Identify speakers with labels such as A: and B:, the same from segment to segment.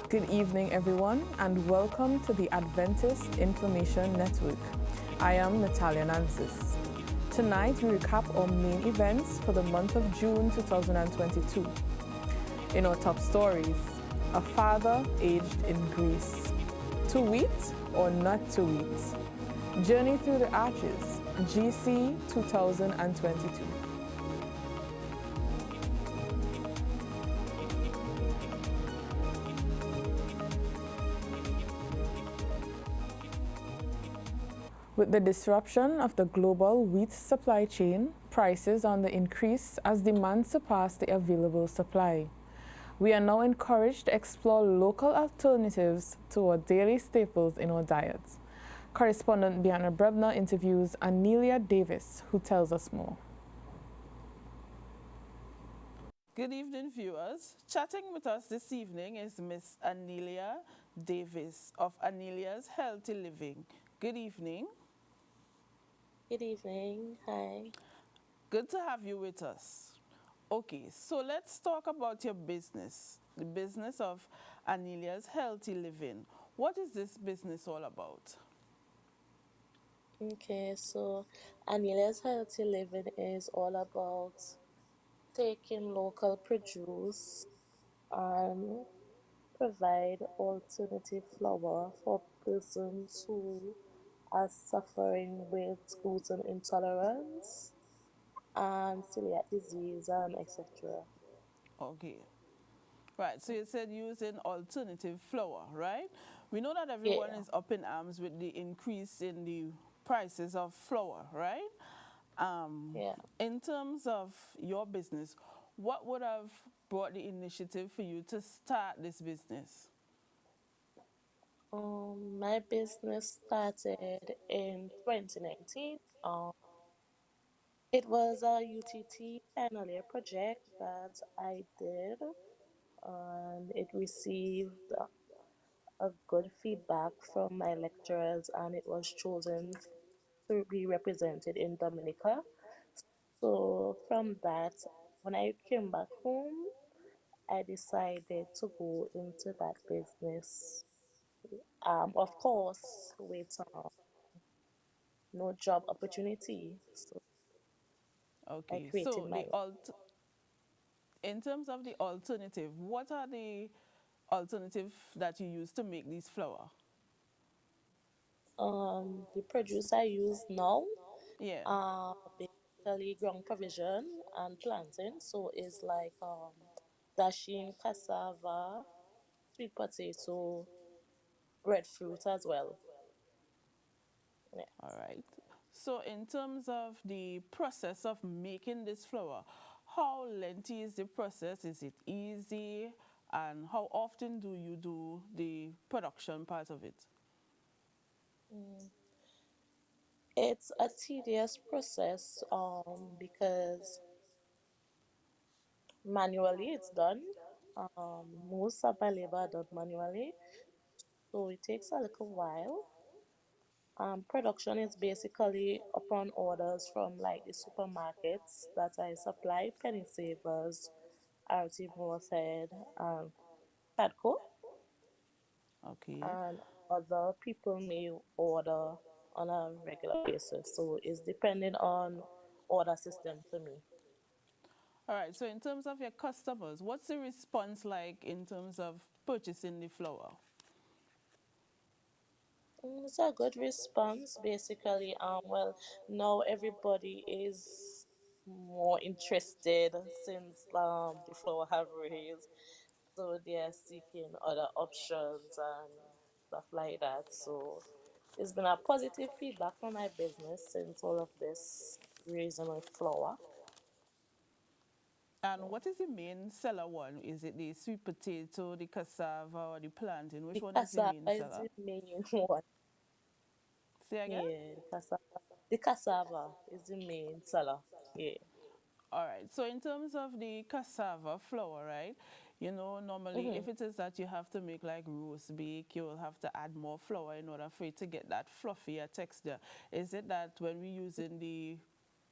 A: Good evening, everyone, and welcome to the Adventist Information Network. I am Natalia Nancis. Tonight, we recap our main events for the month of June 2022. In our top stories, a father aged in Greece. To wheat or not to wheat? Journey through the Arches, GC 2022. With the disruption of the global wheat supply chain, prices on the increase as demand surpassed the available supply. We are now encouraged to explore local alternatives to our daily staples in our diets. Correspondent Bianca Brebner interviews Anelia Davis, who tells us more.
B: Good evening, viewers. Chatting with us this evening is Miss Anelia Davis of Anelia's Healthy Living. Good evening.
C: Good evening. Hi.
B: Good to have you with us. Okay, so let's talk about your business, the business of Anelia's Healthy Living. What is this business all about?
C: Okay, so Anelia's Healthy Living is all about taking local produce and provide alternative flour for persons who are suffering with gluten intolerance and celiac disease and etc.
B: Okay, right. So you said using alternative flour, right? We know that everyone
C: Yeah.
B: is up in arms with the increase in the prices of flour, right?
C: Yeah.
B: In terms of your business, what would have brought the initiative for you to start this business?
C: My business started in 2019. It was a UTT final year project that I did, and it received a good feedback from my lecturers, and it was chosen to be represented in Dominica. So from that, when I came back home, I decided to go into that business. Of course, with no job opportunity. So I
B: Okay,
C: created
B: so
C: my
B: in terms of the alternative, what are the alternative that you use to make these flour?
C: the produce I use now
B: Yeah.
C: basically ground provision and plantain. So it's like dashing cassava, sweet potato, breadfruit as well. Yeah.
B: All right. So in terms of the process of making this flour, how lengthy is the process? Is it easy? And how often do you do the production part of it?
C: Mm. It's a tedious process because manually it's done. Most of my labor are done manually, so it takes a little while. Production is basically upon orders from like the supermarkets that I supply, Penny Savers, RT Moorshead, and Padco,
B: Okay.
C: and other people may order on a regular basis. So it's depending on order system to me.
B: All right. So in terms of your customers, what's the response like in terms of purchasing the flour?
C: It's a good response, basically. Now everybody is more interested since the flower have raised, so they are seeking other options and stuff like that. So it's been a positive feedback from my business since all of this raising with flower.
B: And what is the main seller one? Is it the sweet potato, the cassava, or the plantain? Which
C: The
B: one is the
C: cassava
B: main
C: is
B: seller?
C: the main one.
B: Say again?
C: Yeah, the cassava. The cassava is the main seller. Yeah.
B: All right. So in terms of the cassava flour, right? You know, normally
C: Mm-hmm.
B: if it is that you have to make like roast bake, you will have to add more flour in order for it to get that fluffier texture. Is it that when we're using the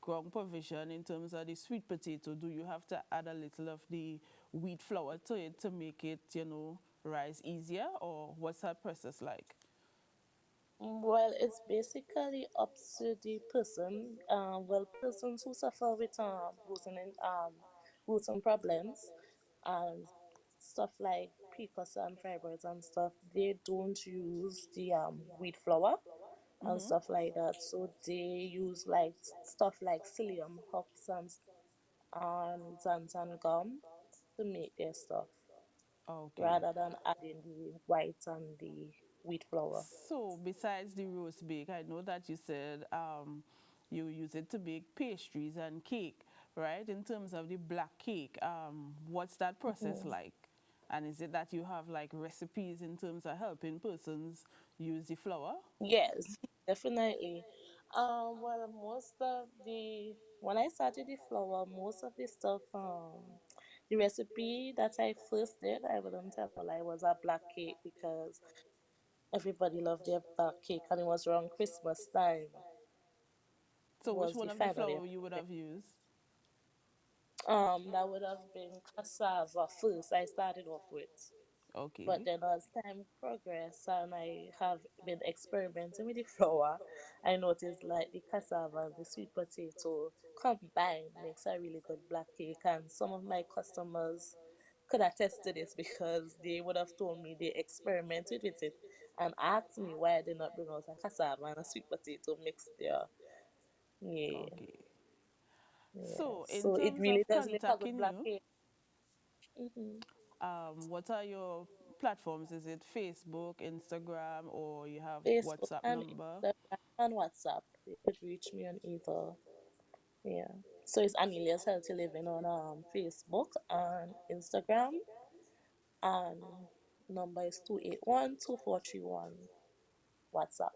B: ground provision in terms of the sweet potato, do you have to add a little of the wheat flour to it to make it, rise easier, or what's that process like?
C: Well, it's basically up to the person. Well, persons who suffer with gluten problems and stuff like precursor and fibroids and stuff, they don't use the wheat flour and
B: Mm-hmm.
C: stuff like that. So they use like stuff like psyllium, hops, and xanthan gum to make their stuff,
B: Okay.
C: rather than adding the white and the wheat flour.
B: So, besides the roast bake, I know that you said you use it to bake pastries and cake, right? In terms of the black cake, what's that process
C: Mhm.
B: like? And is it that you have like recipes in terms of helping persons use the flour?
C: Yes, definitely. Well, most of the when I started the flour, most of the stuff, the recipe that I first did, I wouldn't tell a lie, was a black cake because everybody loved their black cake, and it was around Christmas time.
B: So, which
C: Was the
B: one of the
C: final year
B: flour you would
C: project.
B: have used?
C: That would have been cassava first. I started off with. But
B: Okay,
C: then as time progressed and I have been experimenting with the flour, I noticed like the cassava and the sweet potato combined makes a really good black cake. And some of my customers could attest to this because they would have told me they experimented with it and asked me why I did not bring out a cassava and a sweet potato mixed there. Yeah,
B: okay.
C: yeah.
B: So, in
C: So it
B: terms
C: really
B: of
C: does make a good
B: contacting
C: black
B: you,
C: cake. Hmm.
B: what are your platforms? Is it Facebook, Instagram, or you have
C: Facebook
B: WhatsApp
C: and
B: number?
C: Instagram and WhatsApp. You could reach me on either. Yeah. So it's Anelia's Healthy Living on Facebook and Instagram, and number is 281-2431 WhatsApp.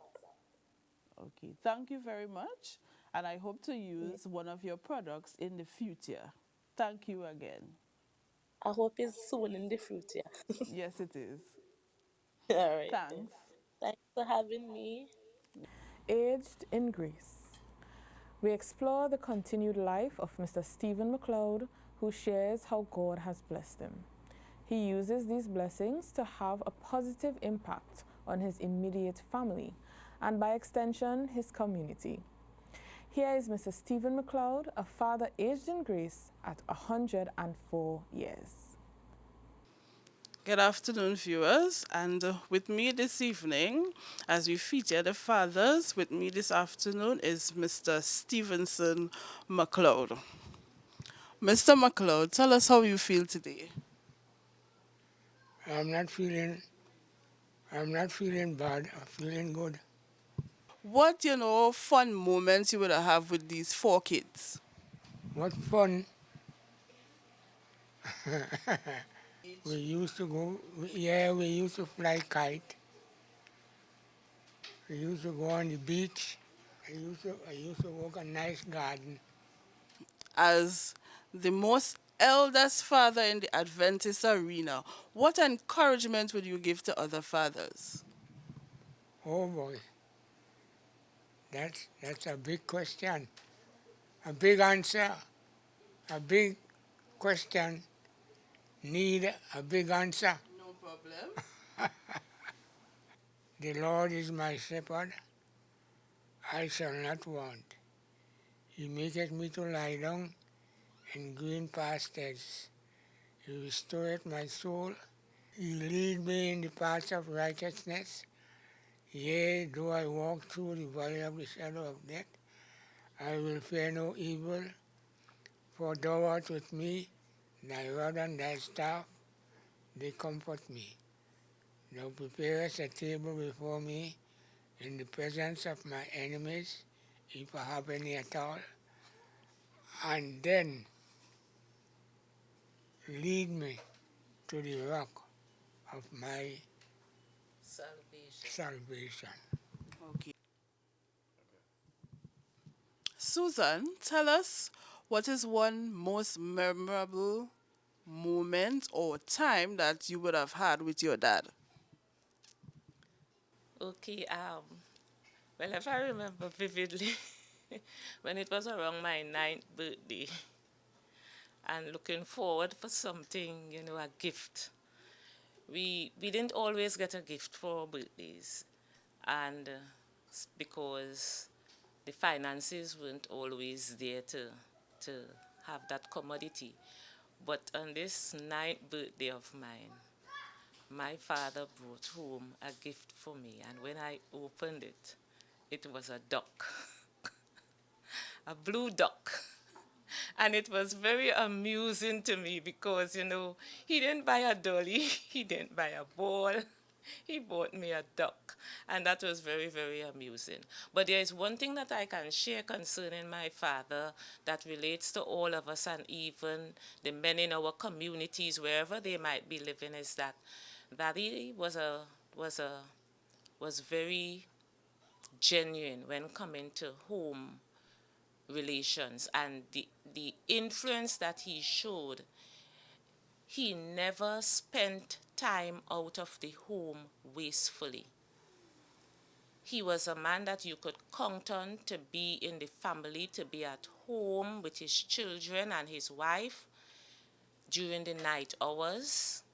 B: Okay, thank you very much. And I hope to
C: Yeah.
B: use one of your products in the future. Thank you again.
C: I hope it's soon in the future.
B: Yes, it is.
C: All right then.
B: Thanks.
C: Thanks for having me.
A: Aged in Grace. We explore the continued life of Mr. Stephen McLeod, who shares how God has blessed him. He uses these blessings to have a positive impact on his immediate family and, by extension, his community. Here is Mr. Stephen McLeod, a father aged in grace at 104 years.
B: Good afternoon, viewers. And with me this evening, as we feature the fathers, with me this afternoon is Mr. Stevenson McLeod. Mr. McLeod, tell us how you feel today.
D: I'm not feeling I'm not feeling bad. I'm feeling good.
B: What, fun moments you would have with these four kids?
D: What fun. We used to go yeah, we used to fly kite. We used to go on the beach. I used to work a nice garden.
B: As the most eldest father in the Adventist arena, what encouragement would you give to other fathers?
D: Oh boy, that's a big question. A big answer. A big question need a big answer.
B: No problem.
D: The Lord is my shepherd, I shall not want. He maketh me to lie down in green pastures. He restoreth my soul. He lead me in the paths of righteousness. Yea, though I walk through the valley of the shadow of death, I will fear no evil, for thou art with me, thy rod and thy staff, they comfort me. Thou preparest a table before me in the presence of my enemies, if I have any at all, and then lead me to the rock of my salvation.
B: Okay. Susan, tell us what is one most memorable moment or time that you would have had with your dad?
E: Okay, well, if I remember vividly, when it was around my ninth birthday, and looking forward for something, a gift, we didn't always get a gift for our birthdays, and because the finances weren't always there to have that commodity. But on this ninth birthday of mine, my father brought home a gift for me, and when I opened it, it was a duck, a blue duck. And it was very amusing to me because, he didn't buy a dolly, he didn't buy a ball, he bought me a duck. And that was very, very amusing. But there is one thing that I can share concerning my father that relates to all of us and even the men in our communities, wherever they might be living, is that he was very genuine when coming to home relations, and the influence that he showed. He never spent time out of the home wastefully. He was a man that you could count on to be in the family, to be at home with his children and his wife during the night hours.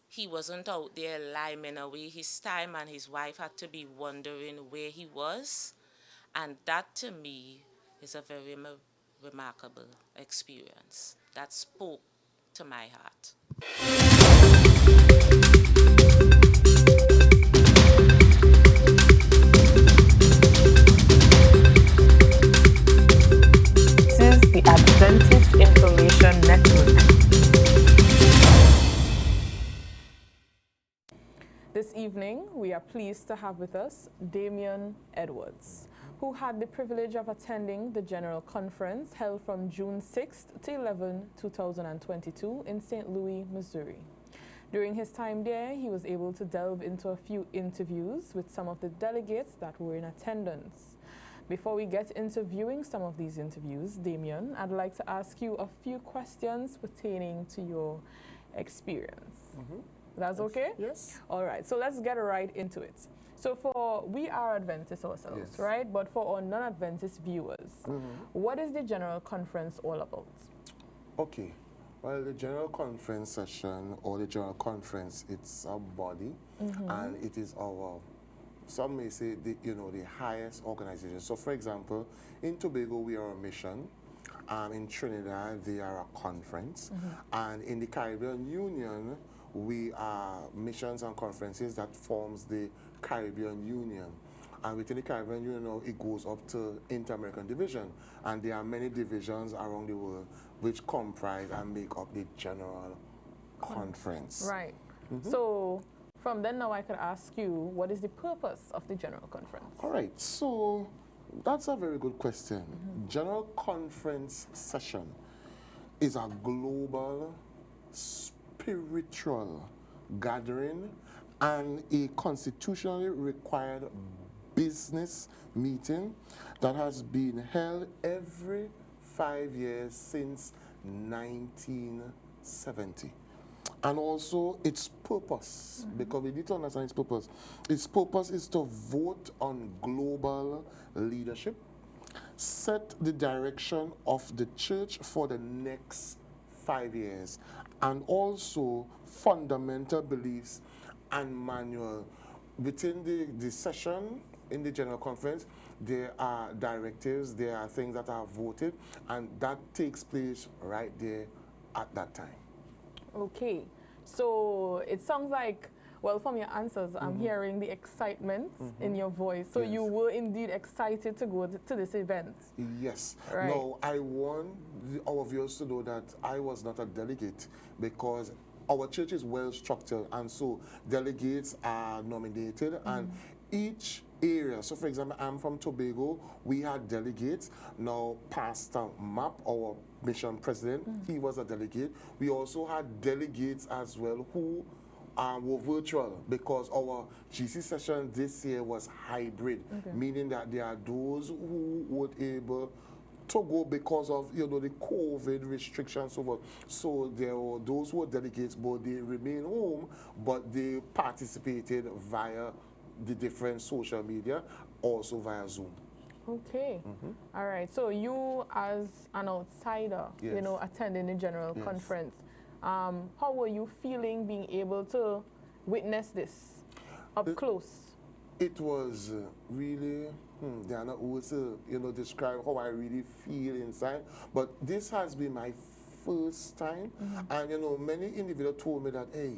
E: He wasn't out there liming away his time, and his wife had to be wondering where he was. And that, to me, is a very remarkable experience that spoke to my heart.
A: This is the Adventist Information Network. This evening, we are pleased to have with us Damian Edwards, who had the privilege of attending the General Conference held from June 6th to 11, 2022 in St. Louis, Missouri. During his time there, he was able to delve into a few interviews with some of the delegates that were in attendance. Before we get into viewing some of these interviews, Damian, I'd like to ask you a few questions pertaining to your experience. That's okay?
F: Yes.
A: All right, so let's get right into it. So we are Adventists ourselves,
F: Yes.
A: right? But for our non-Adventist viewers, what is the General Conference all about?
F: Okay. Well, the General Conference session or the General Conference, it's a body, and it is our, some may say, the highest organization. So, for example, in Tobago, we are a mission. In Trinidad, they are a conference. And in the Caribbean Union, we are missions and conferences that forms the Caribbean Union. And within the Caribbean Union, it goes up to Inter-American Division. And there are many divisions around the world which comprise and make up the General Conference.
A: Right. So from then now I could ask you, what is the purpose of the General Conference?
F: All right, so that's a very good question. General Conference session is a global spiritual gathering and a constitutionally required business meeting that has been held every 5 years since 1970. And also its purpose, because we need to understand its purpose. Its purpose is to vote on global leadership, set the direction of the church for the next 5 years, and also fundamental beliefs and manual. Within the session in the General Conference, there are directives, there are things that are voted, and that takes place right there at that time.
A: Okay, so it sounds like, well, from your answers, I'm hearing the excitement in your voice. So
F: Yes.
A: you were indeed excited to go to this event.
F: Yes.
A: Right.
F: No, I want our viewers to know that I was not a delegate because our church is well structured, and so delegates are nominated, and each area. So, for example, I'm from Tobago. We had delegates. Now, Pastor Map, our mission president, he was a delegate. We also had delegates as well who were virtual because our GC session this year was hybrid, meaning that there are those who were able to go because of the COVID restrictions over. So there were those who were delegates, but they remained home, but they participated via the different social media, also via Zoom.
A: Okay. All right. So you, as an outsider,
F: Yes.
A: attending the General
F: Yes.
A: Conference, how were you feeling being able to witness this up close?
F: It was really, they are not words to, describe how I really feel inside. But this has been my first time. And, many individuals told me that, hey,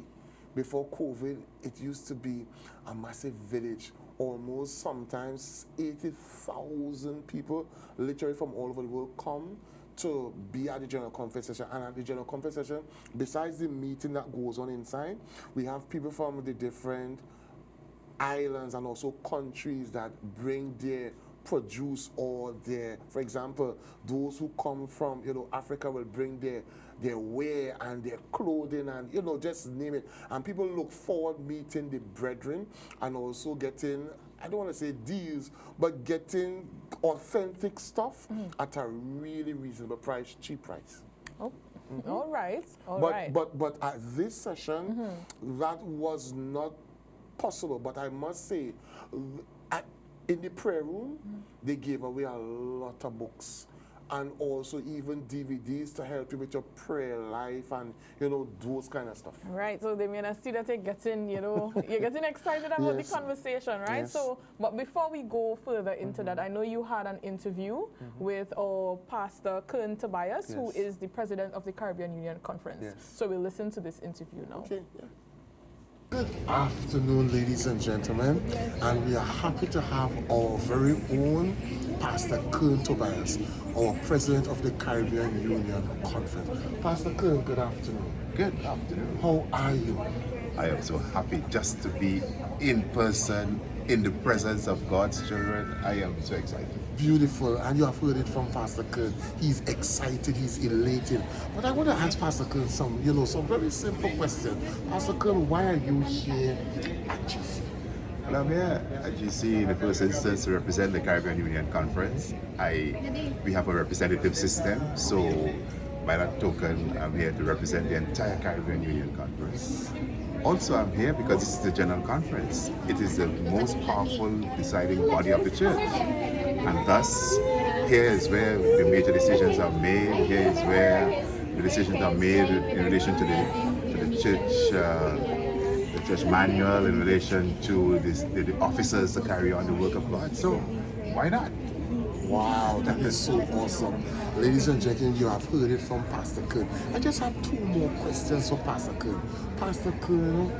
F: before COVID, it used to be a massive village. Almost sometimes 80,000 people, literally from all over the world, come to be at the general conference session. And at the general conference session, besides the meeting that goes on inside, we have people from the different islands and also countries that bring their produce or their, for example, those who come from, Africa will bring their wear and their clothing and, just name it. And people look forward meeting the brethren and also getting, I don't want to say deals, but getting authentic stuff at a really reasonable price, cheap price.
A: Oh, all right,
F: But at this session, that was not possible. But I must say, in the prayer room, they gave away a lot of books and also even DVDs to help you with your prayer life and, those kind of stuff.
A: Right, so they may see that you're getting, you're getting excited about the conversation, right?
F: Yes.
A: So, but before we go further into that, I know you had an interview with our Pastor Kern Tobias, who is the president of the Caribbean Union Conference.
F: Yes.
A: So we'll listen to this interview now.
F: Okay, yeah. Good afternoon, ladies and gentlemen, and we are happy to have our very own Pastor Kern Tobias, our president of the Caribbean Union Conference. Pastor Kern, good afternoon.
G: Good afternoon.
F: How are you?
G: I am so happy just to be in person, in the presence of God's children. I am so excited.
F: Beautiful, and you have heard it from Pastor Kern. He's excited, he's elated. But I want to ask Pastor Kern some very simple question. Pastor Kern, why are you here at GC?
G: Well, I'm here at GC in the first instance to represent the Caribbean Union Conference. We have a representative system, so by that token, I'm here to represent the entire Caribbean Union Conference. Also, I'm here because this is the General Conference. It is the most powerful deciding body of the church. And thus, here is where the major decisions are made. Here is where the decisions are made in relation to the church manual, in relation to the officers to carry on the work of God. So, why not?
F: Wow, that is so awesome. Ladies and gentlemen, you have heard it from Pastor Kern. I just have two more questions for Pastor Kern. Pastor Kern,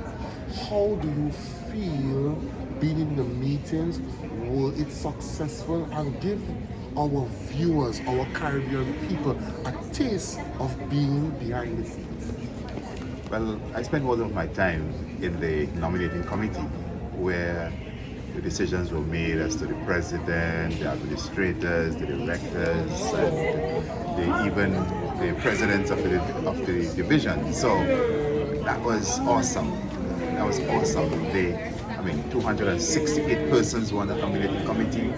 F: how do you feel being in the meetings? Were it successful? And give our viewers, our Caribbean people, a taste of being behind the scenes.
G: Well, I spent most of my time in the nominating committee where the decisions were made as to the president, the administrators, the directors, and even the presidents of the division. So that was awesome. That was awesome. 268 persons were on the nominating committee,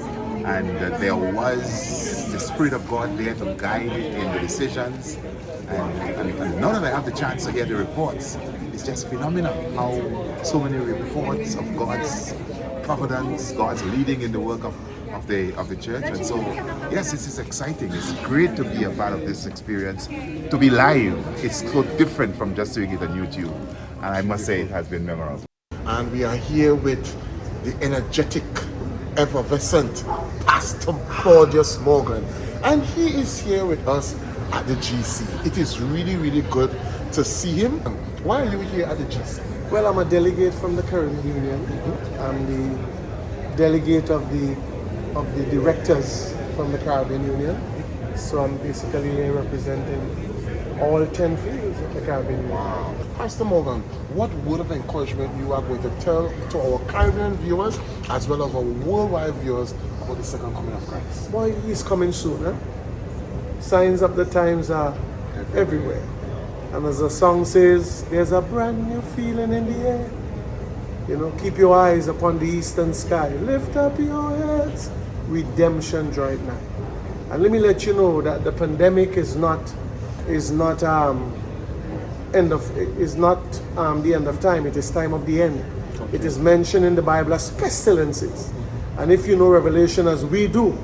G: and there was the Spirit of God there to guide in the decisions. And now that I have the chance to hear the reports, it's just phenomenal how so many reports of God's providence, God's leading in the work of the church. And so, yes, this is exciting. It's great to be a part of this experience, to be live. It's so different from just doing it on YouTube. And I must say it has been memorable.
F: And we are here with the energetic, effervescent Pastor Claudius Morgan. And he is here with us at the GC. It is really, really good to see him. Why are you here at the GC?
H: Well, I'm a delegate from the Caribbean Union. I'm the delegate of the directors from the Caribbean Union. So I'm basically representing all 10 fields of the Caribbean Union.
F: Wow. Pastor Morgan, what word of encouragement you are going to tell to our Caribbean viewers as well as our worldwide viewers about the second coming of Christ?
H: Boy, he's coming soon, huh? Signs of the times are everywhere. And as the song says, there's a brand new feeling in the air. Keep your eyes upon the eastern sky. Lift up your heads. Redemption draweth nigh. And let me let you know that the pandemic is not the end of time. It is time of the end. Okay. It is mentioned in the Bible as pestilences. And if you know Revelation as we do,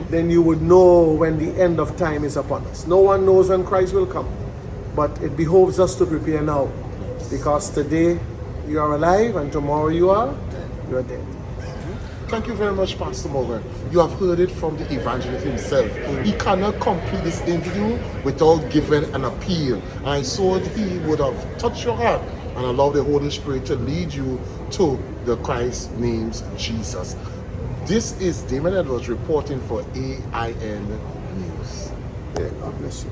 H: then you would know when the end of time is upon us. No one knows when Christ will come. But it behoves us to prepare now, because today you are alive, and tomorrow you are dead.
F: Thank you very much, Pastor Morgan. You have heard it from the evangelist himself. He cannot complete this interview without giving an appeal. And I saw he would have touched your heart and allowed the Holy Spirit to lead you to the Christ names Jesus. This is Damon Edwards reporting for AIN News.
H: Yeah, God bless you.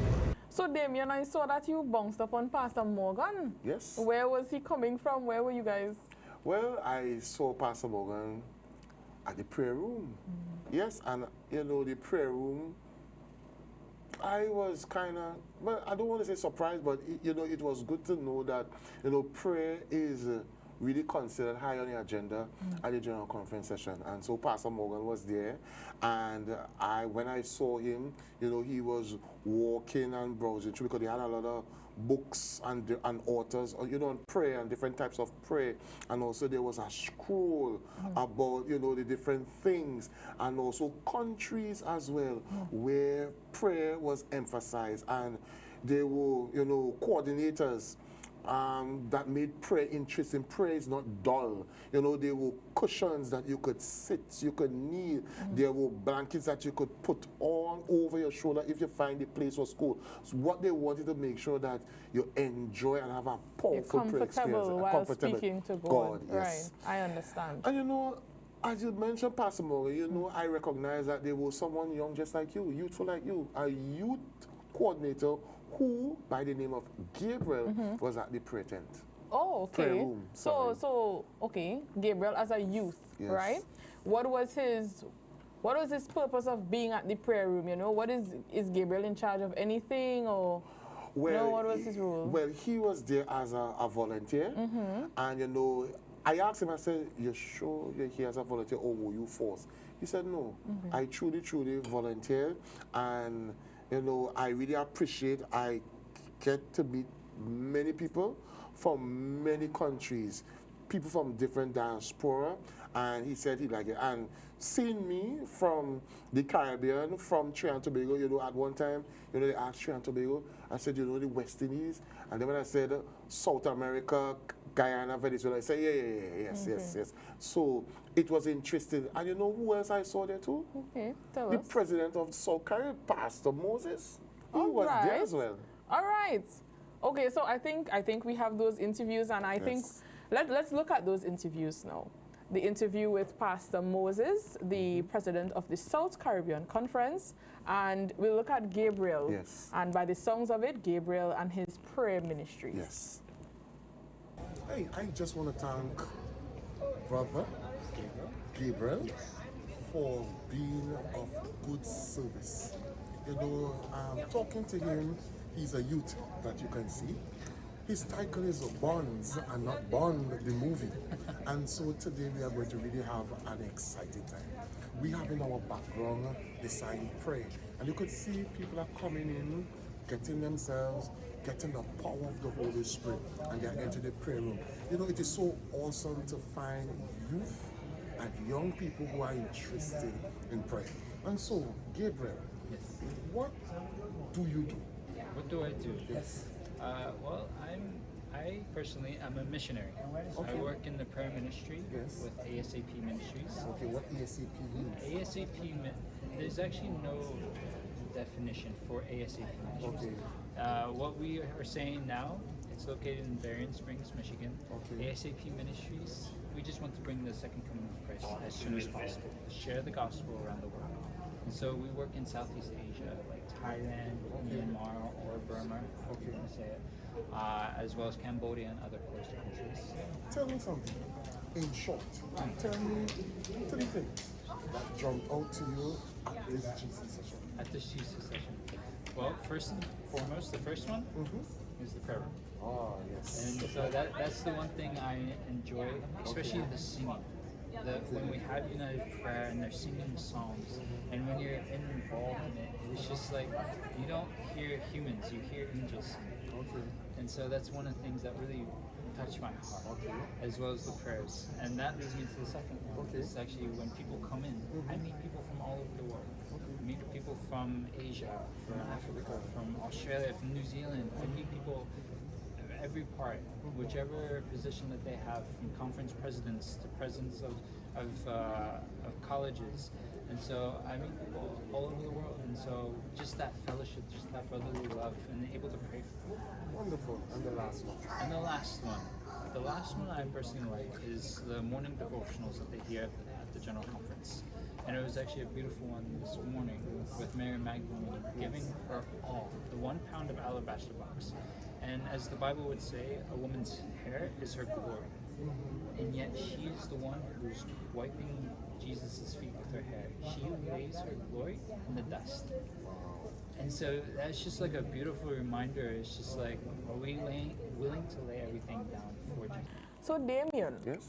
A: So Damien, I saw that you bounced upon Pastor Morgan.
F: Yes.
A: Where was he coming from? Where were you guys?
F: Well, I saw Pastor Morgan at the prayer room. Yes, and the prayer room, I was kind of, well, I don't want to say surprised, but it was good to know that, prayer is really considered high on the agenda at the general conference session. And so Pastor Morgan was there, and when I saw him, he was walking and browsing through because they had a lot of books and authors, on prayer and different types of prayer. And also there was a scroll about, the different things, and also countries as well, where prayer was emphasized. And there were, coordinators that made prayer interesting. Prayer is not dull. There were cushions that you could sit, you could kneel. There were blankets that you could put on over your shoulder if you find the place was cold. So what they wanted to make sure that you enjoy and have a powerful prayer experience.
A: Comfortable while speaking to God.
F: Yes.
A: Right, I understand.
F: And as you mentioned, Pastor Morgan, I recognize that there was someone young just like you, youthful like you, a youth coordinator who, by the name of Gabriel, was at the prayer tent.
A: Oh, okay.
F: Prayer room,
A: So okay, Gabriel as a youth,
F: Yes.
A: right? What was his purpose of being at the prayer room? What is Gabriel in charge of anything, or what was his role?
F: Well, he was there as a volunteer, and I asked him, I said, "You sure you're here as a volunteer, or were you forced?" He said, "No, I truly volunteered, and I really appreciate. I get to meet many people from many countries, people from different diaspora," and he said he liked it. And seeing me from the Caribbean, from Trinidad and Tobago, at one time, they asked Trinidad and Tobago, I said, the West Indies, and then when I said South America, Guyana, Venezuela, I said, yes. So it was interesting. And who else I saw there too?
A: Okay, tell
F: the
A: us.
F: president of South Caribbean, Pastor Moses. He
A: All
F: was there
A: right.
F: as well.
A: All right. Okay, so I think we have those interviews, and I think let's look at those interviews now. The interview with Pastor Moses, the president of the South Caribbean Conference, and we'll look at Gabriel.
F: Yes.
A: And by the songs of it, Gabriel and his prayer ministries.
F: Yes. Hey, I just want to thank Brother Gabriel for being of good service. Talking to him, he's a youth that you can see. His title is Bonds and not Bond the movie. And so today we are going to really have an exciting time. We have in our background the sign Pray. And you could see people are coming in, getting themselves, getting the power of the Holy Spirit, and they're entering the prayer room. It is so awesome to find youth and young people who are interested in prayer. And so, Gabriel, what do you do?
I: What do I do?
F: Yes.
I: Well, I personally am a missionary.
F: Okay.
I: I work in the prayer ministry with ASAP Ministries.
F: Okay, what ASAP means?
I: There's actually no definition for ASAP Ministries.
F: Okay.
I: What we are saying now, it's located in Berrien Springs, Michigan.
F: Okay.
I: ASAP Ministries, we just want to bring the second coming of Christ as soon as possible. Share the gospel around the world. And so we work in Southeast Asia, like Thailand, Myanmar, or Burma, however you want to say it, as well as Cambodia and other coastal countries.
F: Tell me something. In short, tell me 3 things that jumped out to you at this Jesus session.
I: At this Jesus session. Well, first and foremost, the first one is the prayer room.
F: Oh, yes.
I: And so that's the one thing I enjoy, especially the singing. When we have united prayer and they're singing the songs, and when you're involved in it, it's just like you don't hear humans, you hear angels sing.
F: Okay.
I: And so that's one of the things that really touched my heart, as well as the prayers. And that leads me to the second one.
F: Okay.
I: It's actually when people come in, I meet people from all over the world. I meet people from Asia, from Africa, from Australia, from New Zealand. I meet people every part, whichever position that they have, from conference presidents to presidents of colleges. And so I meet people all over the world, and so just that fellowship, just that brotherly love, and able to pray for them.
F: Wonderful. And the last one.
I: And the last one I personally like is the morning devotionals that they hear at the General Conference. And it was actually a beautiful one this morning with Mary Magdalene giving her all, the 1 pound of alabaster box. And as the Bible would say, a woman's hair is her glory. And yet she is the one who's wiping Jesus' feet with her hair. She lays her glory in the dust. And so that's just like a beautiful reminder. It's just like, are we willing to lay everything down for Jesus?
A: So Damien,
F: Yes?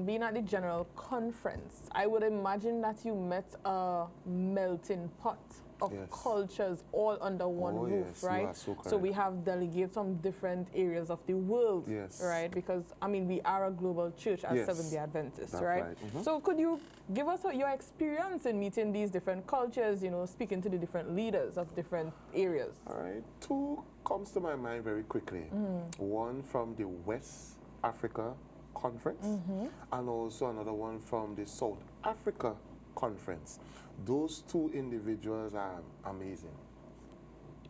A: being at the general conference, I would imagine that you met a melting pot of
F: Yes.
A: cultures all under one
F: Oh,
A: roof,
F: yes, you
A: right?
F: are so
A: So we
F: correct.
A: have delegates from different areas of the world,
F: Yes.
A: right? Because, I mean, we are a global church as
F: Yes.
A: Seventh-day Adventists,
F: That's
A: right?
F: right. Mhm.
A: So could you give us your experience in meeting these different cultures, you know, speaking to the different leaders of different areas?
F: All right. 2 comes to my mind very quickly. One from the West Africa Conference, and also another one from the South Africa Conference. Those 2 individuals are amazing.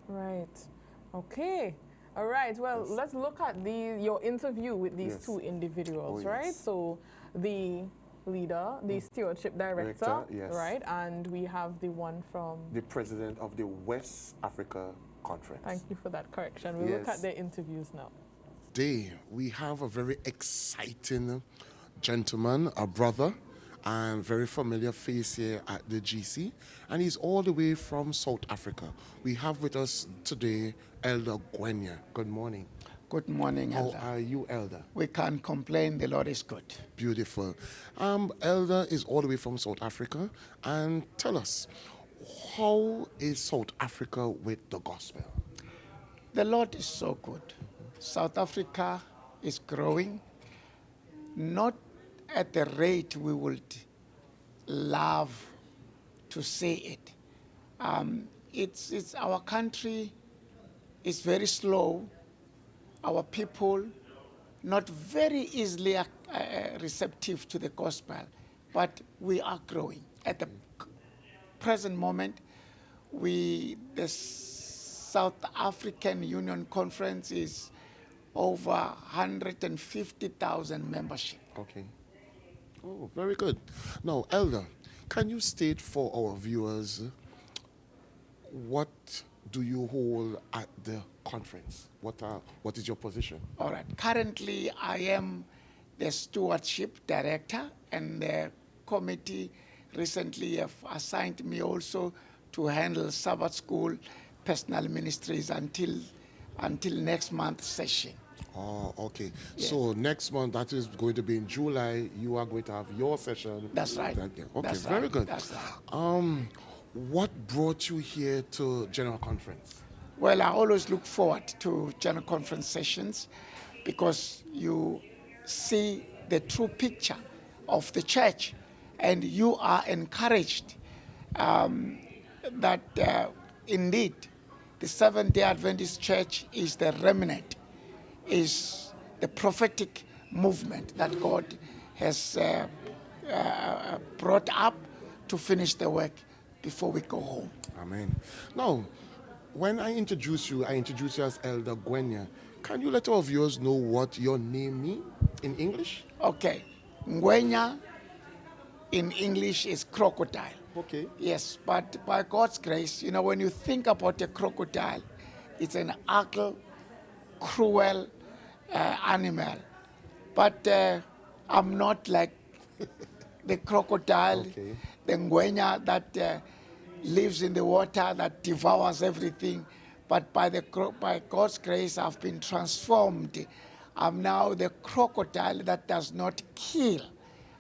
A: Right. Okay. All right. Well,
F: Yes.
A: let's look at your interview with these
F: Yes.
A: 2 individuals,
F: Oh,
A: right?
F: yes.
A: So the leader, the stewardship director,
F: Director, yes.
A: right? And we have the one from.
F: The president of the West Africa Conference.
A: Thank you for that correction. We'll look
F: Yes.
A: at their interviews now.
J: Today, we have a very exciting gentleman, a brother, and very familiar face here at the GC, and he's all the way from South Africa. We have with us today Elder Gwenya. Good morning.
K: Good morning,
J: How
K: Elder.
J: are you, Elder?
K: We can't complain, the Lord is good.
J: Beautiful. Elder is all the way from South Africa, and tell us, how is South Africa with the gospel?
K: The Lord is so good. South Africa is growing, not at the rate we would love to see it. It's our country is very slow. Our people not very easily receptive to the gospel, but we are growing. At the present moment, the South African Union Conference is over 150,000 membership.
J: Okay. Oh, very good. Now, Elder, can you state for our viewers what do you hold at the conference? What is your position?
K: All right. Currently, I am the stewardship director, and the committee recently have assigned me also to handle Sabbath school personal ministries until next month's session.
J: Oh, okay.
K: Yeah.
J: So next month, that is going to be in July, you are going to have your session.
K: That's right.
J: Okay,
K: That's
J: very
K: right.
J: good.
K: That's right.
J: What brought you here to General Conference?
K: Well, I always look forward to General Conference sessions because you see the true picture of the church, and you are encouraged that indeed the Seventh-day Adventist Church is the remnant, is the prophetic movement that God has brought up to finish the work before we go home.
J: Amen. Now, when I introduce you as Elder Gwenya. Can you let our viewers know what your name means in English?
K: Okay. Ngwenya in English is crocodile.
J: Okay.
K: Yes, but by God's grace, you know, when you think about a crocodile, it's an ugly, cruel animal. But I'm not like the crocodile,
J: Okay.
K: the ngwenya that lives in the water, that devours everything. But by God's grace, I've been transformed. I'm now the crocodile that does not kill.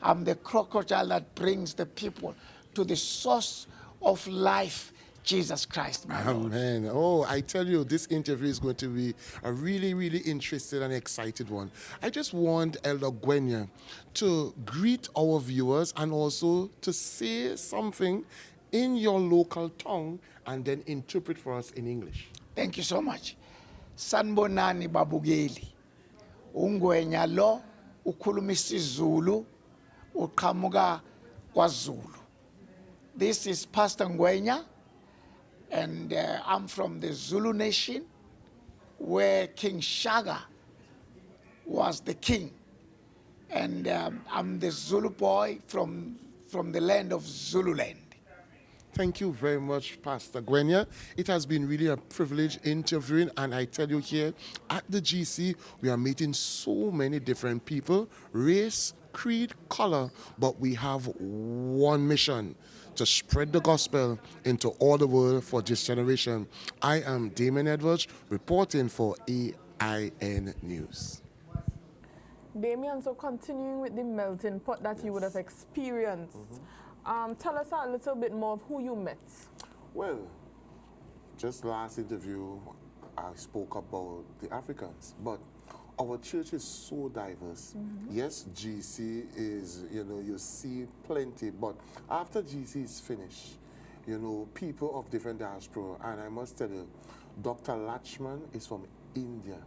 K: I'm the crocodile that brings the people to the source of life, Jesus Christ, my Lord.
J: Amen. Oh, I tell you, this interview is going to be a really, really interesting and excited one. I just want Elder Gwenya to greet our viewers and also to say something in your local tongue and then interpret for us in English.
K: Thank you so much. Sanbonani babugeli. ungwenya lo ukhuluma isiZulu uqhamuka kwaZulu. This is Pastor Ngwenya, and I'm from the Zulu nation, where King Shaka was the king. And I'm the Zulu boy from the land of Zululand.
J: Thank you very much, Pastor Gwenya. It has been really a privilege interviewing, and I tell you here at the GC, we are meeting so many different people, race, creed, color, but we have one mission: to spread the gospel into all the world for this generation. I am Damon Edwards, reporting for AIN News.
A: Damien, so continuing with the melting pot that you would have experienced, tell us a little bit more of who you met.
F: Well, just last interview, I spoke about the Africans, but our church is so diverse. Yes, GC is, you see plenty, but after GC is finished, people of different diaspora, and I must tell you, Dr. Lachman is from India,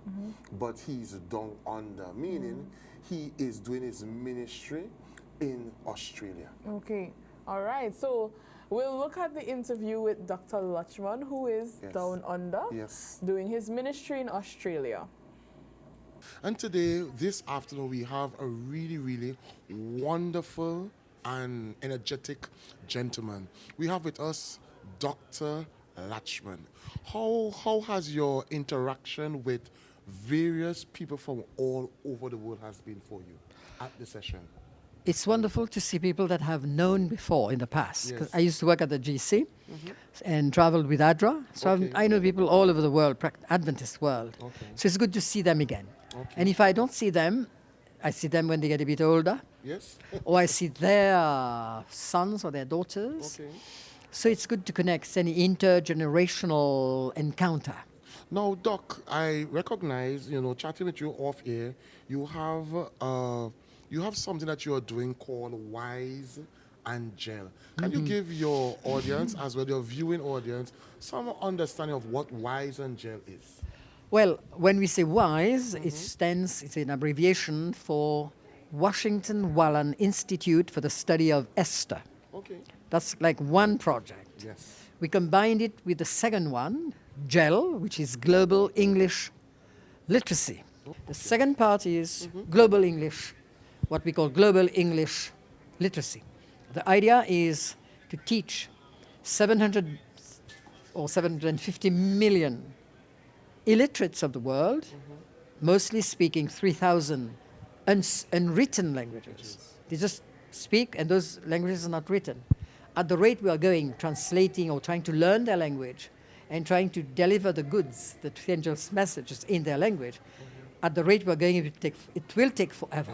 F: but he's down under, meaning he is doing his ministry in Australia.
A: Okay, all right. So we'll look at the interview with Dr. Lachman, who is down under, doing his ministry in Australia.
J: And today, this afternoon, we have a really, really wonderful and energetic gentleman. We have with us Dr. Lachman. How has your interaction with various people from all over the world has been for you at the session?
L: It's wonderful to see people that have known before in the past. Because I used to work at the GC and traveled with ADRA. So I know people all over the world, Adventist world. So it's good to see them again. And if I don't see them, I see them when they get a bit older. Or I see their sons or their daughters. So it's good to connect. It's an intergenerational encounter.
J: Now, Doc, I recognize, chatting with you off air, you have something that you are doing called Wise and Gel. Can you give your audience, as well your viewing audience, some understanding of what Wise and Gel is?
L: Well, when we say WISE, it's an abbreviation for Washington Wallen Institute for the Study of Esther. That's like one project. We combined it with the second one, GEL, which is Global English Literacy. The second part is Global English, what we call Global English Literacy. The idea is to teach 700 or 750 million illiterates of the world, mostly speaking 3,000 unwritten languages. They just speak, and those languages are not written. At the rate we are going, translating or trying to learn their language and trying to deliver the goods, the angels' messages in their language, at the rate we are going, it will take forever.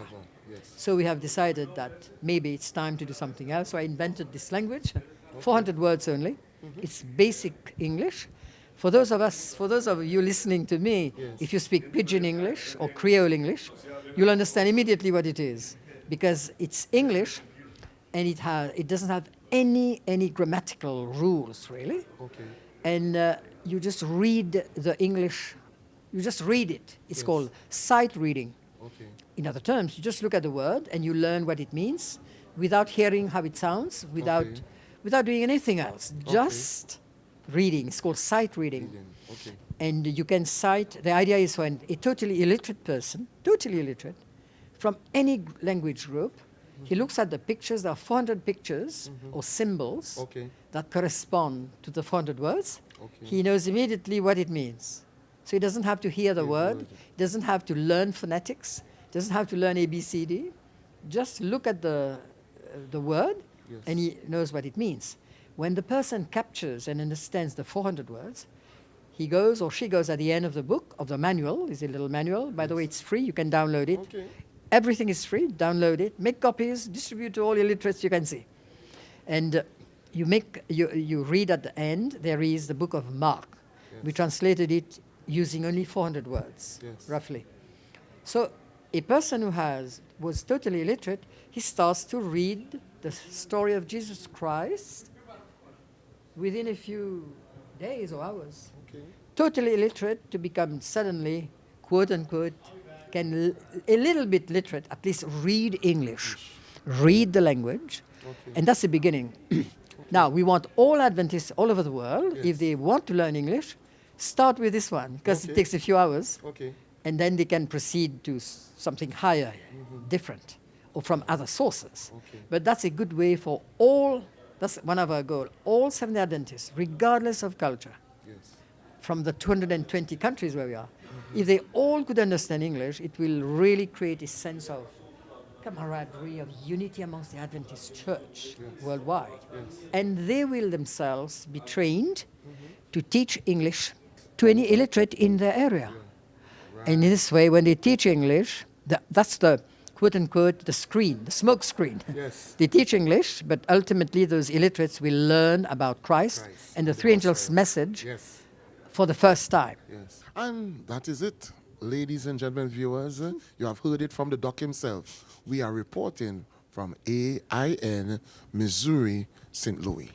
L: So we have decided that maybe it's time to do something else. So I invented this language, 400 words only. It's basic English. For those of you listening to me, if you speak Pidgin English or Creole English, you'll understand immediately what it is, because it's English, and it doesn't have any grammatical rules really. And you just read the English. You just read it. It's called sight reading. In other terms, you just look at the word and you learn what it means without hearing how it sounds, without doing anything else. Just reading. It's called sight reading. And you can cite, the idea is when a totally illiterate person, totally illiterate, from any language group, he looks at the pictures. There are 400 pictures or symbols that correspond to the 400 words. He knows immediately what it means. So he doesn't have to hear the word. He doesn't have to learn phonetics. He doesn't have to learn ABCD. Just look at the word, and he knows what it means. When the person captures and understands the 400 words, he goes or she goes at the end of the book, of the manual. There's a little manual. By the way, it's free. You can download it. Everything is free. Download it. Make copies. Distribute to all illiterates you can see. And you read at the end. There is the book of Mark. We translated it using only 400 words, roughly. So a person who was totally illiterate, he starts to read the story of Jesus Christ within a few days or hours. Totally illiterate to become suddenly, quote unquote, can a little bit literate, at least read English, read the language, and that's the beginning. Now, we want all Adventists all over the world, if they want to learn English, start with this one, because it takes a few hours, and then they can proceed to something higher, different, or from other sources. But that's a good way for all, that's one of our goals, all Seventh-day Adventists, regardless of culture, from the 220 countries where we are. If they all could understand English, it will really create a sense of camaraderie, of unity amongst the Adventist church worldwide. And they will themselves be trained to teach English to any illiterate in their area. And in this way, when they teach English, that's the quote-unquote the screen, the smoke screen. They teach English, but ultimately those illiterates will learn about Christ and the three angels' message for the first time.
J: And that is it. Ladies and gentlemen viewers, you have heard it from the doc himself. We are reporting from AIN, Missouri, St. Louis.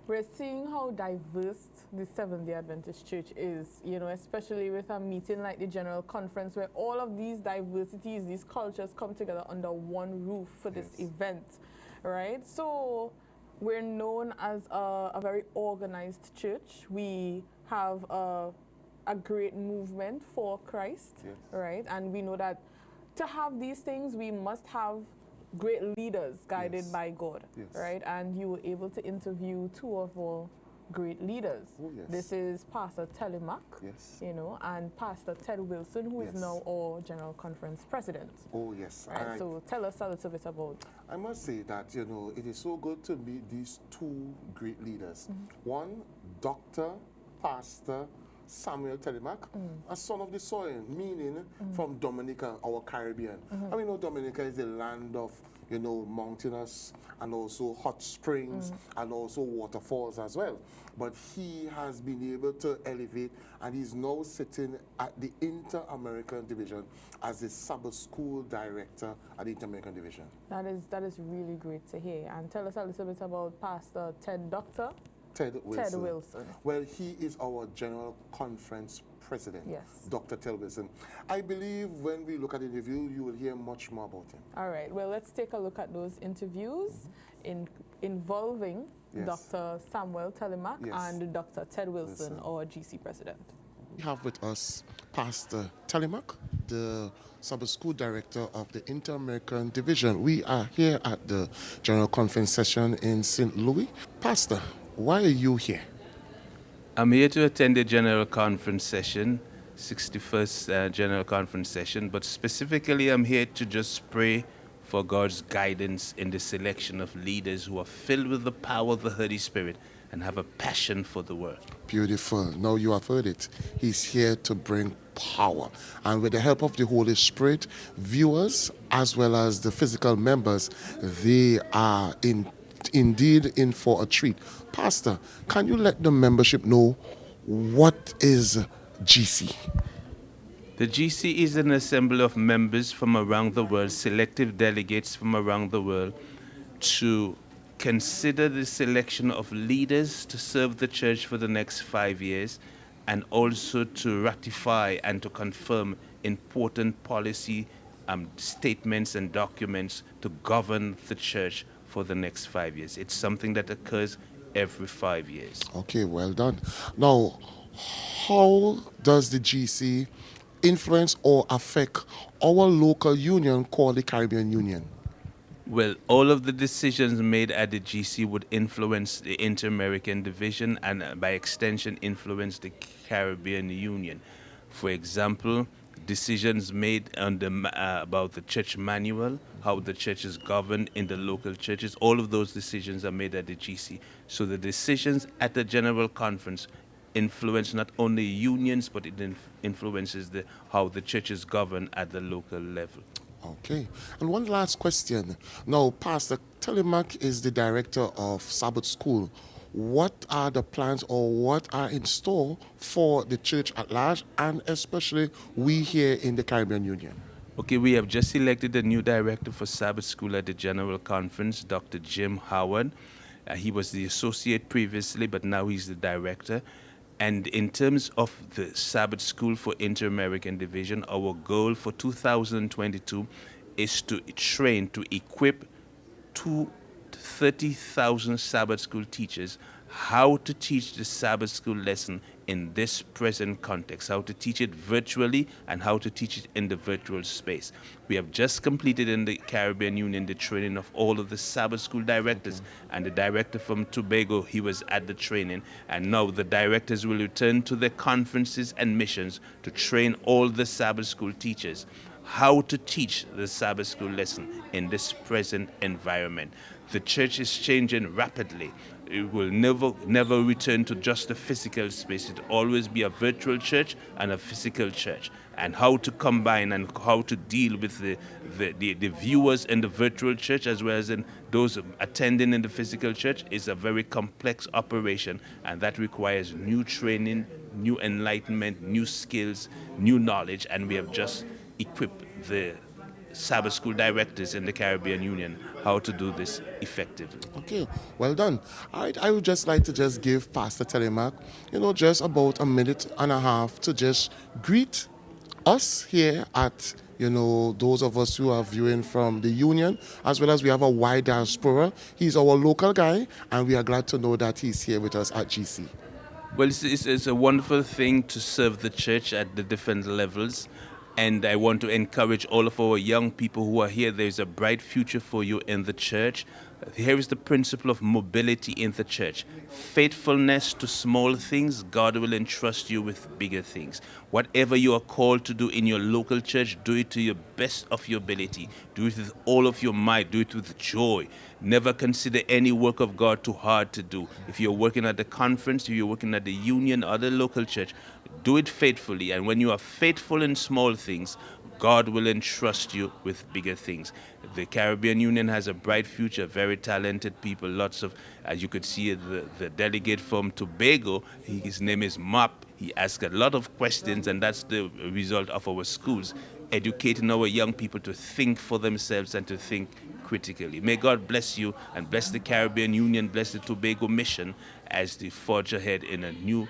A: We're seeing how diverse the Seventh-day Adventist Church is, you know, especially with a meeting like the General Conference, where all of these diversities, these cultures come together under one roof for this event, right? So we're known as a very organized church. We have a great movement for Christ, right? And we know that to have these things, we must have great leaders guided by God, right? And you were able to interview two of our great leaders. This is Pastor Telemac, you know, and Pastor Ted Wilson, who is now our General Conference President. Right, so tell us a little bit about.
F: I must say that, you know, it is so good to meet these two great leaders. One, Dr. Pastor Samuel Telemac, a son of the soil, meaning from Dominica, our Caribbean. And we know Dominica is the land of, you know, mountainous and also hot springs and also waterfalls as well. But he has been able to elevate, and he's now sitting at the Inter-American Division as the Sabbath School Director at the Inter-American Division.
A: That is really great to hear. And tell us a little bit about Pastor Ted Wilson.
F: Well, he is our General Conference President, Dr. Ted Wilson. I believe when we look at the interview, you will hear much more about him.
A: All right. Well, let's take a look at those interviews involving Dr. Samuel Telemac and Dr. Ted Wilson, our GC President.
J: We have with us Pastor Telemac, the Sabbath School Director of the Inter-American Division. We are here at the General Conference session in St. Louis. Pastor, why are you here?
M: I'm here to attend the General Conference session, 61st General Conference session, but specifically I'm here to just pray for God's guidance in the selection of leaders who are filled with the power of the Holy Spirit and have a passion for the work.
J: Beautiful. Now you have heard it. He's here to bring power. And with the help of the Holy Spirit, viewers as well as the physical members, they are indeed in for a treat. Pastor, can you let the membership know what is GC?
M: The GC is an assembly of members from around the world, selective delegates from around the world, to consider the selection of leaders to serve the church for the next 5 years, and also to ratify and to confirm important policy statements and documents to govern the church for the next 5 years. It's something that occurs every 5 years.
J: Okay, well done. Now, how does the GC influence or affect our local union called the Caribbean Union?
M: Well, all of the decisions made at the GC would influence the Inter-American Division and by extension influence the Caribbean Union. For example, decisions made on about the church manual, how the church is governed in the local churches, all of those decisions are made at the GC. So the decisions at the General Conference influence not only unions, but it influences how the church is governed at the local level.
J: Okay. And one last question. Now, Pastor Telemac is the director of Sabbath School. What are the plans or what are in store for the church at large and especially we here in the Caribbean Union?
M: Okay, we have just elected a new director for Sabbath School at the General Conference, Dr. Jim Howard. He was the associate previously, but now he's the director. And in terms of the Sabbath School for Inter-American Division, our goal for 2022 is to train, to equip 30,000 Sabbath School teachers how to teach the Sabbath School lesson in this present context, how to teach it virtually and how to teach it in the virtual space. We have just completed in the Caribbean Union the training of all of the Sabbath School directors, and the director from Tobago, he was at the training, and now the directors will return to their conferences and missions to train all the Sabbath School teachers how to teach the Sabbath School lesson in this present environment. The church is changing rapidly. It will never return to just a physical space. It will always be a virtual church and a physical church. And how to combine and how to deal with the viewers in the virtual church as well as in those attending in the physical church is a very complex operation, and that requires new training, new enlightenment, new skills, new knowledge, and we have just equipped the Sabbath School directors in the Caribbean Union how to do this effectively.
J: Okay, well done. All right, I would just like to just give Pastor Telemac, just about a minute and a half to just greet us here at, those of us who are viewing from the Union, as well as we have a wide diaspora. He's our local guy, and we are glad to know that he's here with us at GC.
M: Well, it's a wonderful thing to serve the church at the different levels. And I want to encourage all of our young people who are here. There's a bright future for you in the church. Here is the principle of mobility in the church. Faithfulness to small things, God will entrust you with bigger things. Whatever you are called to do in your local church, do it to your best of your ability. Do it with all of your might. Do it with joy. Never consider any work of God too hard to do. If you're working at the conference, if you're working at the union or the local church, do it faithfully. And when you are faithful in small things, God will entrust you with bigger things. The Caribbean Union has a bright future, very talented people, lots of, as you could see, the delegate from Tobago, his name is Mop. He asks a lot of questions, and that's the result of our schools, educating our young people to think for themselves and to think critically. May God bless you and bless the Caribbean Union, bless the Tobago Mission as they forge ahead in a new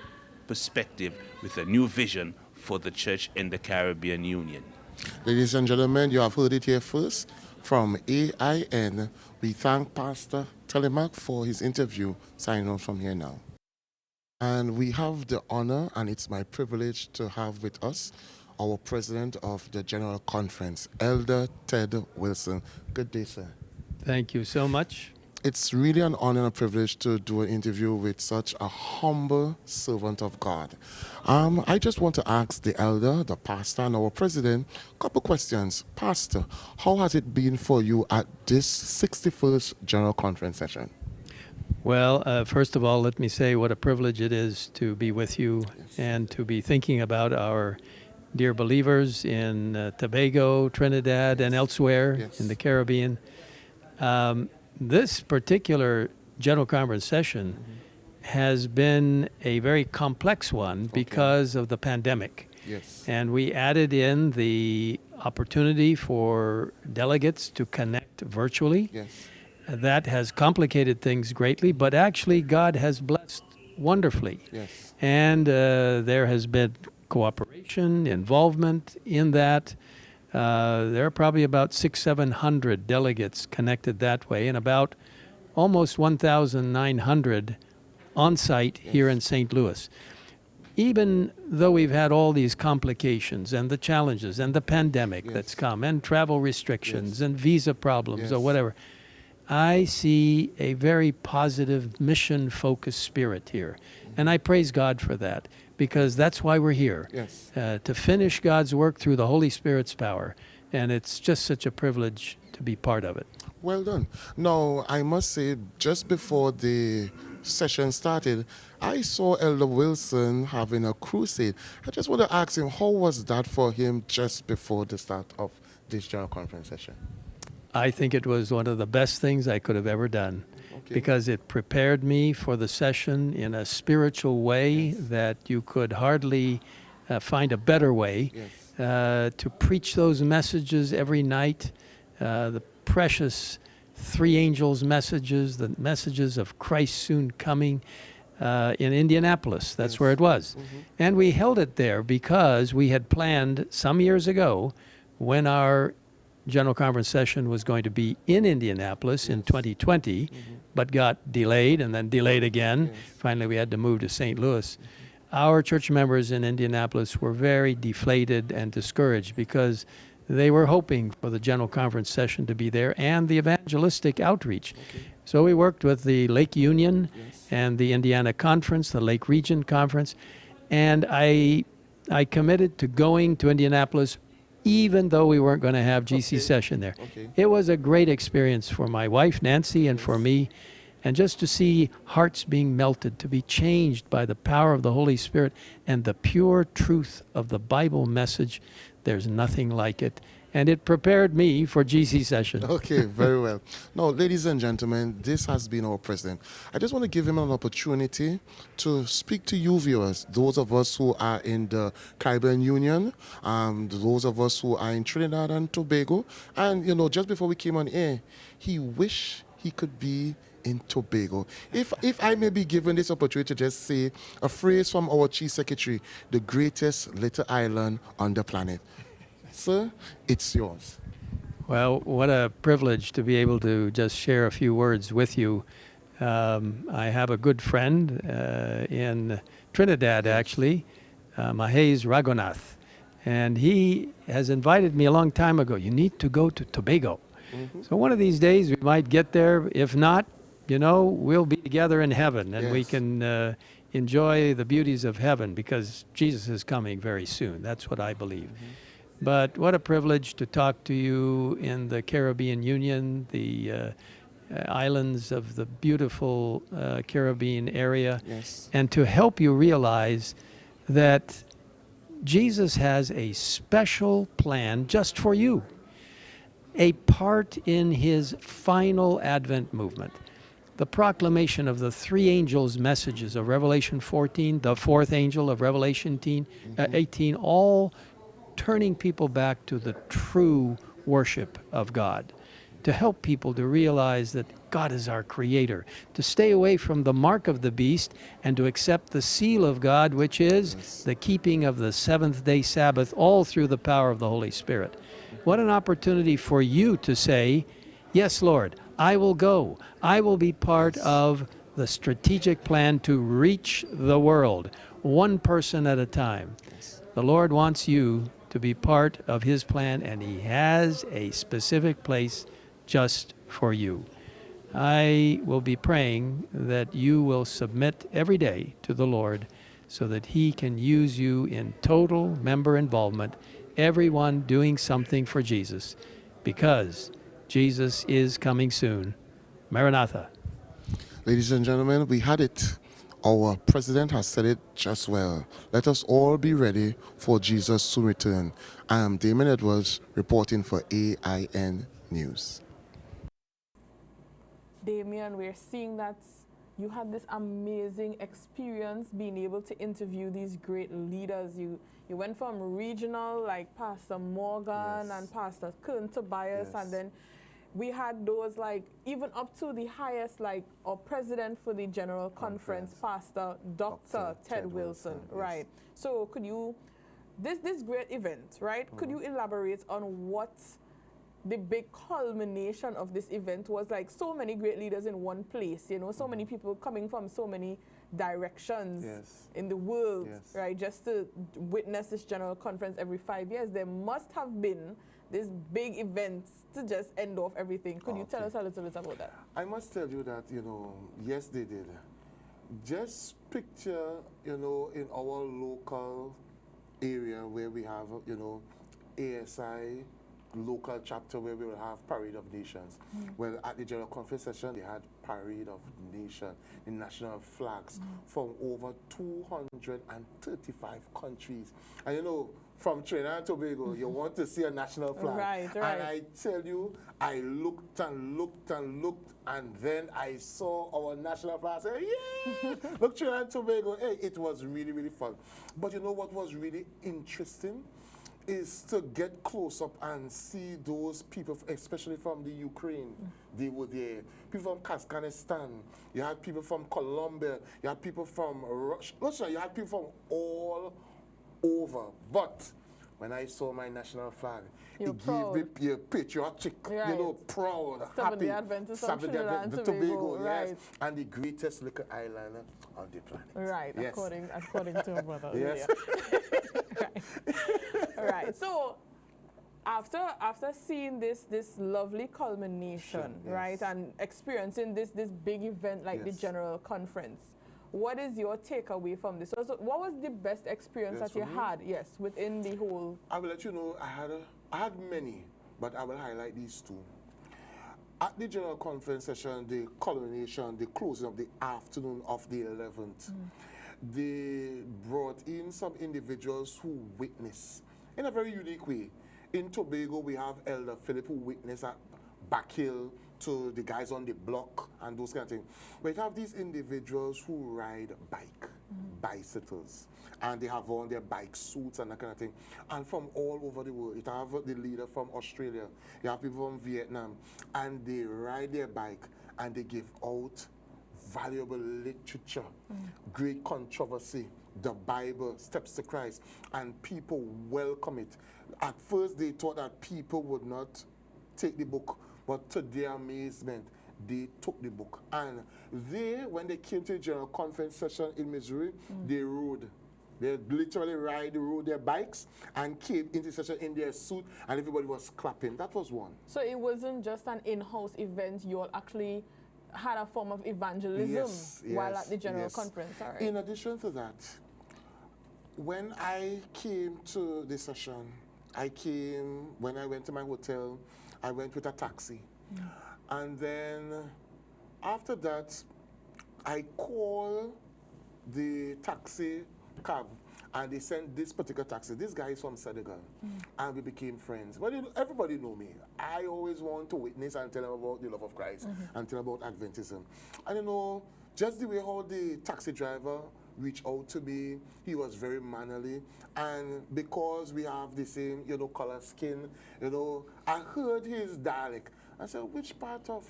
M: perspective with a new vision for the church in the Caribbean Union.
J: Ladies and gentlemen, you have heard it here first from AIN. We thank Pastor Telemac for his interview. Signing on from here now. And we have the honor, and it's my privilege to have with us our president of the General Conference, Elder Ted Wilson. Good day, sir.
N: Thank you so much.
J: It's really an honor and a privilege to do an interview with such a humble servant of God. I just want to ask the elder, the pastor, and our president a couple questions. Pastor, how has it been for you at this 61st General Conference session?
N: Well, first of all, let me say what a privilege it is to be with you and to be thinking about our dear believers in Tobago, Trinidad, and elsewhere in the Caribbean. This particular General Conference session has been a very complex one because of the pandemic.
J: Yes.
N: And we added in the opportunity for delegates to connect virtually.
J: Yes.
N: That has complicated things greatly, but actually God has blessed wonderfully.
J: Yes.
N: And there has been cooperation, involvement in that. There are probably about 600-700 delegates connected that way, and about almost 1,900 on site here in St. Louis. Even though we've had all these complications and the challenges and the pandemic that's come and travel restrictions and visa problems or whatever, I see a very positive mission-focused spirit here. And I praise God for that, because that's why we're here, to finish God's work through the Holy Spirit's power. And it's just such a privilege to be part of it.
J: Well done. Now, I must say, just before the session started, I saw Elder Wilson having a crusade. I just want to ask him, how was that for him just before the start of this General Conference session?
N: I think it was one of the best things I could have ever done, because it prepared me for the session in a spiritual way that you could hardly find a better way to preach those messages every night, the precious three angels' messages, the messages of Christ soon coming, in Indianapolis. That's where it was. And we held it there because we had planned some years ago, when our General Conference session was going to be in Indianapolis in 2020, but got delayed and then delayed again. Finally, we had to move to St. Louis. Our church members in Indianapolis were very deflated and discouraged because they were hoping for the General Conference session to be there and the evangelistic outreach. So we worked with the Lake Union and the Indiana Conference, the Lake Region Conference, and I committed to going to Indianapolis even though we weren't going to have GC session there. It was a great experience for my wife, Nancy, and for me, and just to see hearts being melted, to be changed by the power of the Holy Spirit and the pure truth of the Bible message. There's nothing like it. And it prepared me for GC session.
J: Okay, very well. Now, ladies and gentlemen, this has been our president. I just want to give him an opportunity to speak to you viewers, those of us who are in the Caribbean Union, those of us who are in Trinidad and Tobago. And, just before we came on air, he wished he could be in Tobago. If I may be given this opportunity to just say a phrase from our Chief Secretary, the greatest little island on the planet. Sir, it's yours.
N: Well, what a privilege to be able to just share a few words with you. I have a good friend in Trinidad, actually, Mahez Ragonath, and he has invited me a long time ago. You need to go to Tobago. So one of these days we might get there. If not, we'll be together in heaven, and we can enjoy the beauties of heaven because Jesus is coming very soon. That's what I believe. But what a privilege to talk to you in the Caribbean Union, the islands of the beautiful Caribbean area, and to help you realize that Jesus has a special plan just for you, a part in his final Advent movement. The proclamation of the three angels' messages of Revelation 14, the fourth angel of Revelation 18, all turning people back to the true worship of God, to help people to realize that God is our creator, to stay away from the mark of the beast and to accept the seal of God, which is the keeping of the seventh-day Sabbath, all through the power of the Holy Spirit. What an opportunity for you to say, yes, Lord, I will go. I will be part of the strategic plan to reach the world, one person at a time. The Lord wants you to be part of his plan, and he has a specific place just for you. I will be praying that you will submit every day to the Lord so that he can use you in total member involvement, everyone doing something for Jesus, because Jesus is coming soon. Maranatha.
J: Ladies and gentlemen, we had it. Our president has said it just well. Let us all be ready for Jesus to return. I am Damon Edwards reporting for AIN News.
A: Damien, we're seeing that you had this amazing experience being able to interview these great leaders. You went from regional, like Pastor Morgan and Pastor Kern Tobias, and then we had those, like, even up to the highest, like, our president for the General Conference, Pastor Dr. Ted Wilson, right? So could you, this great event, right? Could you elaborate on what the big culmination of this event was? Like, so many great leaders in one place, so many people coming from so many directions in the world, right? Just to witness this General Conference every 5 years, there must have been this big event to just end off everything. Could you tell us a little bit about that?
F: I must tell you that, yes, they did. Just picture, in our local area where we have, ASI local chapter where we will have Parade of Nations. Well, at the General Conference session, they had Parade of Nations, the national flags from over 235 countries. And from Trinidad and Tobago, you want to see a national flag.
A: Right.
F: And I tell you, I looked and looked and looked, and then I saw our national flag. I said, yeah! Look, Trinidad and Tobago. Hey, it was really, really fun. But you know what was really interesting? is to get close up and see those people, especially from the Ukraine. They were there. People from Kazakhstan. You had people from Colombia. You had people from Russia. You had people from all over. But when I saw my national flag, it gave me a patriotic, proud, happy.
A: Adventist from Trinidad and
F: Tobago,
A: right.
F: yes. And the greatest little island on the planet.
A: Right,
F: yes.
A: according to my brother.
F: Yes.
A: Right. So after seeing this lovely culmination,
F: yes.
A: right, and experiencing this big event like the General Conference, what is your takeaway from this? So what was the best experience that you had? Yes, within the whole.
F: I will let you know. I had many, but I will highlight these two. At the General Conference session, the culmination, the closing of the afternoon of the 11th, they brought in some individuals who witness in a very unique way. In Tobago, we have Elder Philip who witnessed at Backhill to the guys on the block and those kind of things. We have these individuals who ride bicycles, and they have on their bike suits and that kind of thing. And from all over the world, you have the leader from Australia, you have people from Vietnam, and they ride their bike and they give out valuable literature, great controversy, the Bible, steps to Christ, and people welcome it. At first, they thought that people would not take the book, but to their amazement, they took the book. And when they came to the General Conference session in Missouri, they rode. They literally rode their bikes and came into the session in their suit, and everybody was clapping. That was one.
A: So it wasn't just an in-house event. You all actually had a form of evangelism while at the General Conference. All right.
F: In addition to that, when I came to the session, when I went to my hotel, I went with a taxi. And then after that, I called the taxi cab, and they sent this particular taxi. This guy is from Senegal, and we became friends. But everybody know me. I always want to witness and tell them about the love of Christ and tell them about Adventism. And just the way how the taxi driver reached out to me, he was very mannerly. And because we have the same, color skin, I heard his dialect. I said, which part of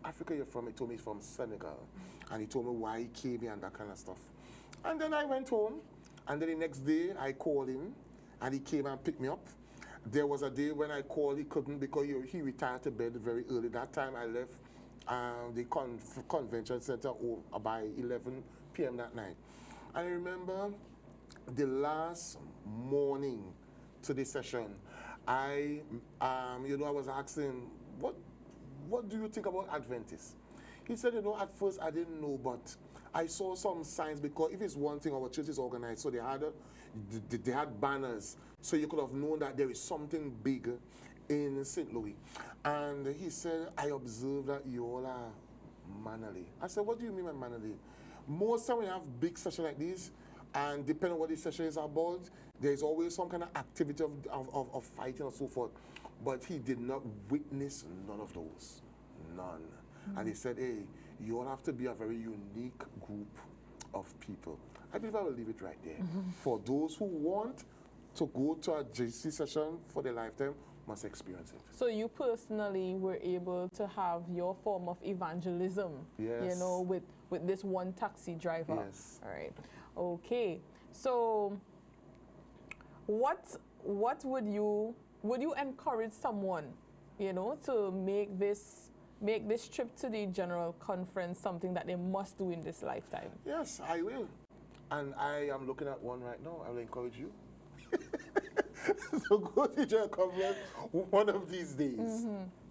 F: Africa you're from? He told me he's from Senegal. And he told me why he came here and that kind of stuff. And then I went home, and then the next day I called him, and he came and picked me up. There was a day when I called, he couldn't because he retired to bed very early. That time I left the convention center by 11 p.m. that night. And I remember the last morning to the session, I was asking, what do you think about Adventists? He said, at first I didn't know, but I saw some signs, because if it's one thing, our church is organized, so they had banners, so you could have known that there is something big in St. Louis. And he said, I observed that you all are mannerly. I said, what do you mean by mannerly? Most time when you have big sessions like this, and depending on what the session is about, there's always some kind of activity of fighting and so forth. But he did not witness none of those. None. And he said, hey, you all have to be a very unique group of people. I believe I will leave it right there. For those who want to go to a JC session for their lifetime, must experience it.
A: So you personally were able to have your form of evangelism, with this one taxi driver.
F: Yes.
A: All right. Okay. So what would you encourage someone, to make this trip to the General Conference something that they must do in this lifetime?
F: Yes, I will. And I am looking at one right now. I will encourage you. So go to the General Conference one of these days.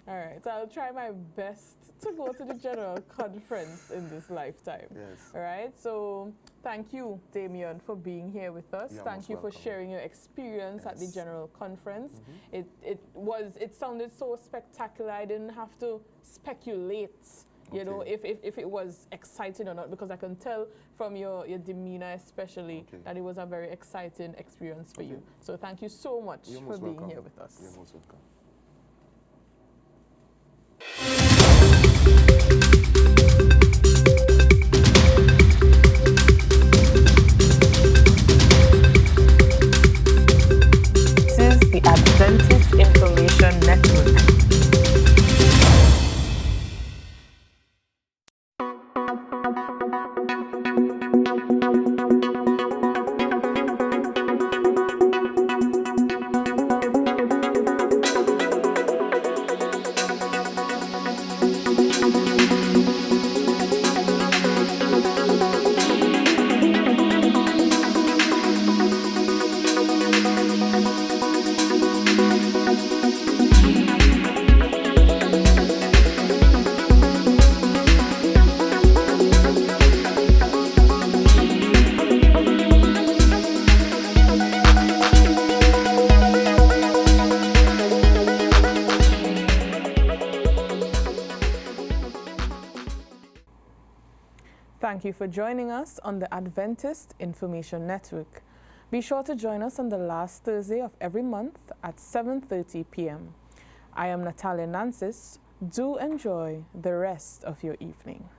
A: All right, so I'll try my best to go to the General Conference in this lifetime.
F: Yes.
A: All right, so thank you, Damien, for being here with us. Thank you for sharing your experience at the General Conference. It sounded so spectacular. I didn't have to speculate, if it was exciting or not, because I can tell from your demeanor especially that it was a very exciting experience for you. So thank you so much for being here with us.
F: You're most welcome.
O: This is
A: Thank you for joining us on the Adventist Information Network. Be sure to join us on the last Thursday of every month at 7:30 p.m. I am Natalia Nancis. Do enjoy the rest of your evening.